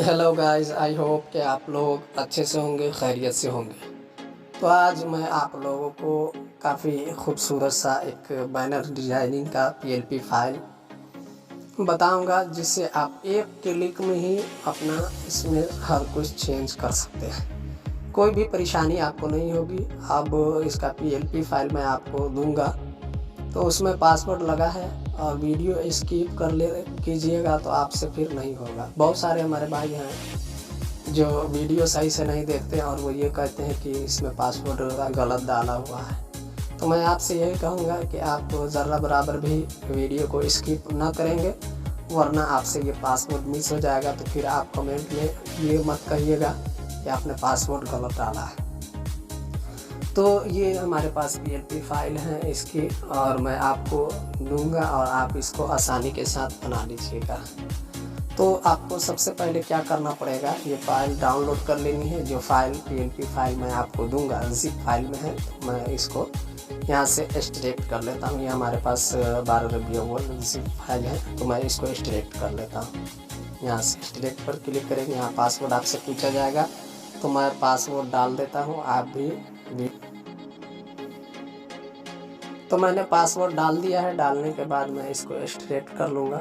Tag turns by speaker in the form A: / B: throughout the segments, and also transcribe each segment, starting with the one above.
A: Hello guys, I hope कि आप लोग अच्छे से होंगे, खैरियत से होंगे। तो आज मैं आप लोगों को काफ़ी खूबसूरत सा एक बैनर डिजाइनिंग का पीएलपी फाइल बताऊंगा, जिससे आप एक क्लिक में ही अपना इसमें हर कुछ चेंज कर सकते हैं। कोई भी परेशानी आपको नहीं होगी। अब इसका पीएलपी फाइल मैं आपको दूंगा, तो उसमें पासवर्ड लगा है और वीडियो स्किप कर ले कीजिएगा तो आपसे फिर नहीं होगा। बहुत सारे हमारे भाई हैं जो वीडियो सही से नहीं देखते और वो ये कहते हैं कि इसमें पासवर्ड गलत डाला हुआ है। तो मैं आपसे यही कहूँगा कि आप ज़रा बराबर भी वीडियो को स्किप ना करेंगे, वरना आपसे ये पासवर्ड मिस हो जाएगा। तो फिर आप कमेंट में ये मत कहिएगा कि आपने पासवर्ड गलत डाला है। तो ये हमारे पास पीएलपी फाइल है इसकी, और मैं आपको दूंगा और आप इसको आसानी के साथ बना लीजिएगा। तो आपको सबसे पहले क्या करना पड़ेगा, ये फाइल डाउनलोड कर लेनी है। जो फाइल पीएलपी फाइल मैं आपको दूंगा जिप फाइल में है, तो मैं इसको यहाँ से एक्सट्रैक्ट कर लेता हूँ। ये हमारे पास 12 MB जिप फाइल है, तो मैं इसको एक्सट्रैक्ट कर लेता हूँ। यहाँ से एक्सट्रैक्ट पर क्लिक करेंगे, यहाँ पासवर्ड आपसे पूछा जाएगा, तो मैं पासवर्ड डाल देता हूँ। आप भी तो मैंने पासवर्ड डाल दिया है। डालने के बाद मैं इसको एक्सट्रैक्ट कर लूँगा।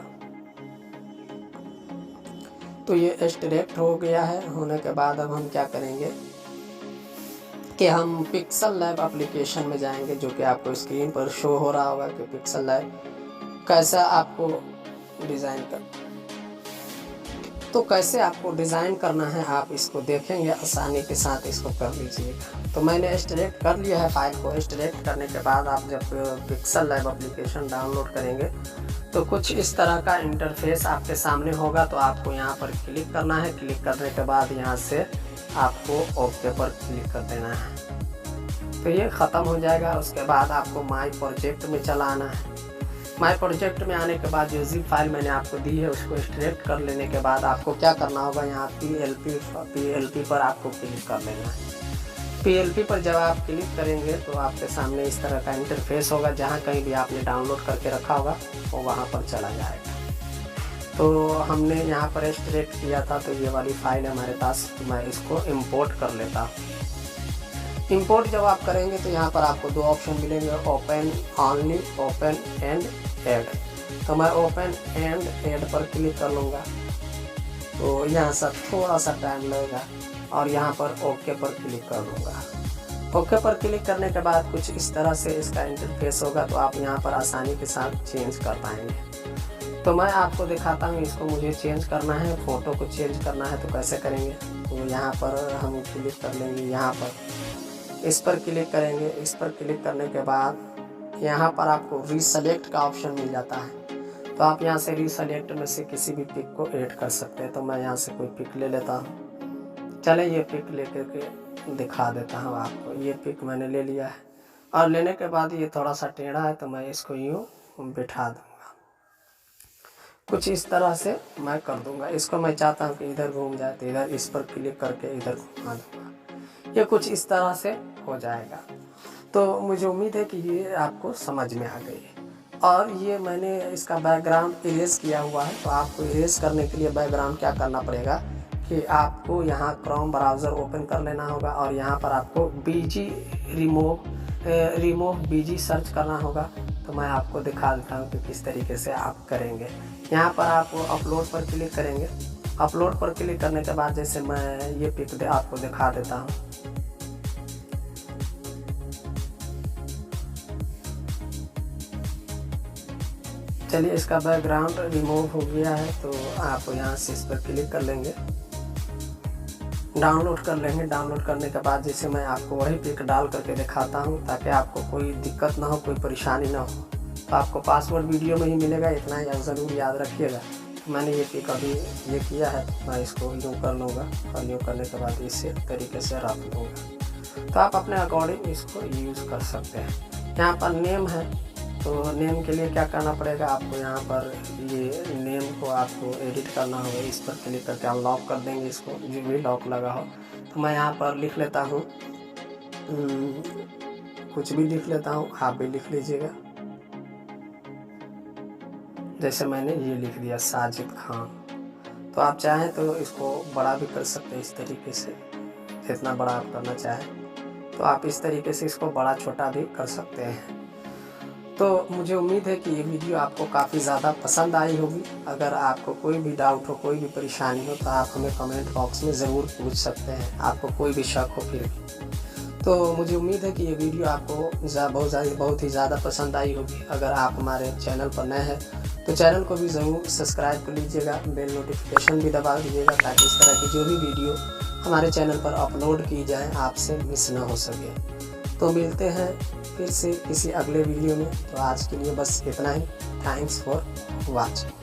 A: तो ये एक्सट्रैक्ट हो गया है। होने के बाद अब हम क्या करेंगे कि हम पिक्सल लैब एप्लीकेशन में जाएंगे, जो कि आपको स्क्रीन पर शो हो रहा होगा कि पिक्सल लैब कैसा आपको डिज़ाइन कर तो कैसे आपको डिज़ाइन करना है आप इसको देखेंगे। आसानी के साथ इसको कर लीजिएगा। तो मैंने एक्सट्रैक्ट कर लिया है फाइल को। एक्सट्रैक्ट करने के बाद आप जब पिक्सल लैब एप्लीकेशन डाउनलोड करेंगे तो कुछ इस तरह का इंटरफेस आपके सामने होगा। तो आपको यहाँ पर क्लिक करना है। क्लिक करने के बाद यहाँ से आपको ओके पर क्लिक कर देना है। तो ये ख़त्म हो जाएगा। उसके बाद आपको माई प्रोजेक्ट में चला आना है। माई प्रोजेक्ट में आने के बाद जो जिप फाइल मैंने आपको दी है उसको एक्सट्रैक्ट कर लेने के बाद आपको क्या करना होगा, यहाँ पीएलपी पर आपको क्लिक कर लेना है। पीएलपी पर जब आप क्लिक करेंगे तो आपके सामने इस तरह का इंटरफेस होगा। जहाँ कहीं भी आपने डाउनलोड करके रखा होगा वो वहाँ पर चला जाएगा। तो हमने यहाँ पर एक्सट्रैक्ट किया था, तो ये वाली फाइल है हमारे पास। तो मैं इसको इम्पोर्ट कर लेता हूँ। इंपोर्ट जब आप करेंगे तो यहाँ पर आपको दो ऑप्शन मिलेंगे, open only, open and add. तो मैं ओपन एंड ऐड पर क्लिक कर लूँगा। तो यहाँ से थोड़ा सा टाइम लगेगा और यहाँ पर ओके पर क्लिक कर लूँगा। ओके पर क्लिक करने के बाद कुछ इस तरह से इसका इंटरफेस होगा। तो आप यहाँ पर आसानी के साथ चेंज कर पाएंगे। तो मैं आपको दिखाता हूँ। इसको मुझे चेंज करना है, फ़ोटो को चेंज करना है, तो कैसे करेंगे। तो यहाँ पर हम क्लिक कर लेंगे, यहाँ पर इस पर क्लिक करेंगे। इस पर क्लिक करने के बाद यहाँ पर आपको रीसेलेक्ट का ऑप्शन मिल जाता है। तो आप यहाँ से रीसेलेक्ट में से किसी भी पिक को ऐड कर सकते हैं। तो मैं यहाँ से कोई पिक ले लेता हूँ। चले ये पिक लेकर के दिखा देता हूँ आपको। ये पिक मैंने ले लिया है और लेने के बाद ये थोड़ा सा टेढ़ा है, तो मैं इसको यूँ बिठा दूँगा। कुछ इस तरह से मैं कर दूँगा। इसको मैं चाहता हूँ कि इधर घूम जाए, तो इधर इस पर क्लिक करके इधर घुमा दूँगा। ये कुछ इस तरह से हो जाएगा। तो मुझे उम्मीद है कि ये आपको समझ में आ गई है। और ये मैंने इसका बैकग्राउंड इरेज किया हुआ है। तो आपको इरेज करने के लिए बैकग्राउंड क्या करना पड़ेगा कि आपको यहाँ क्रोम ब्राउज़र ओपन कर लेना होगा और यहाँ पर आपको बीजी रिमूव बीजी सर्च करना होगा। तो मैं आपको दिखा देता हूँ कि किस तरीके से आप करेंगे। यहाँ पर आप अपलोड पर क्लिक करेंगे। अपलोड पर क्लिक करने के बाद जैसे मैं ये पिक आपको दिखा देता हूँ। चलिए, इसका बैकग्राउंड रिमूव हो गया है। तो आप यहाँ से इस पर क्लिक कर लेंगे, डाउनलोड कर लेंगे। डाउनलोड करने के बाद जैसे मैं आपको वही पिक डाल करके दिखाता हूँ, ताकि आपको कोई दिक्कत ना हो, कोई परेशानी ना हो। तो आपको पासवर्ड वीडियो में ही मिलेगा, इतना ही ज़रूर याद रखिएगा। मैंने ये पिक अभी ये किया है, मैं इसको यूँ कर लूँगा और यूँ करने के बाद इसी तरीके से रख लूँगा। तो आप अपने अकॉर्डिंग इसको यूज़ कर सकते हैं। यहाँ पर नेम है, तो नेम के लिए क्या करना पड़ेगा आपको, यहाँ पर ये नेम को आपको एडिट करना होगा। इस पर क्लिक करके अनलॉक कर देंगे इसको, जो भी लॉक लगा हो। तो मैं यहाँ पर लिख लेता हूँ, कुछ भी लिख लेता हूँ, आप भी लिख लीजिएगा। जैसे मैंने ये लिख दिया, साजिद खान। तो आप चाहें तो इसको बड़ा भी कर सकते हैं इस तरीके से, जितना बड़ा आप करना चाहें तो आप इस तरीके से इसको बड़ा छोटा भी कर सकते हैं। तो मुझे उम्मीद है कि ये वीडियो आपको काफ़ी ज़्यादा पसंद आई होगी। अगर आपको कोई भी डाउट हो, कोई भी परेशानी हो तो आप हमें कमेंट बॉक्स में ज़रूर पूछ सकते हैं, आपको कोई भी शक हो फिर भी। तो मुझे उम्मीद है कि ये वीडियो आपको बहुत ही ज़्यादा पसंद आई होगी। अगर आप हमारे चैनल पर नए हैं तो चैनल को भी ज़रूर सब्सक्राइब कर लीजिएगा, बेल नोटिफिकेशन भी दबा दीजिएगा ताकि इस तरह की जो भी वीडियो हमारे चैनल पर अपलोड की जाए आपसे मिस ना हो सके। तो मिलते हैं फिर से किसी अगले वीडियो में। तो आज के लिए बस इतना ही। Thanks for watching.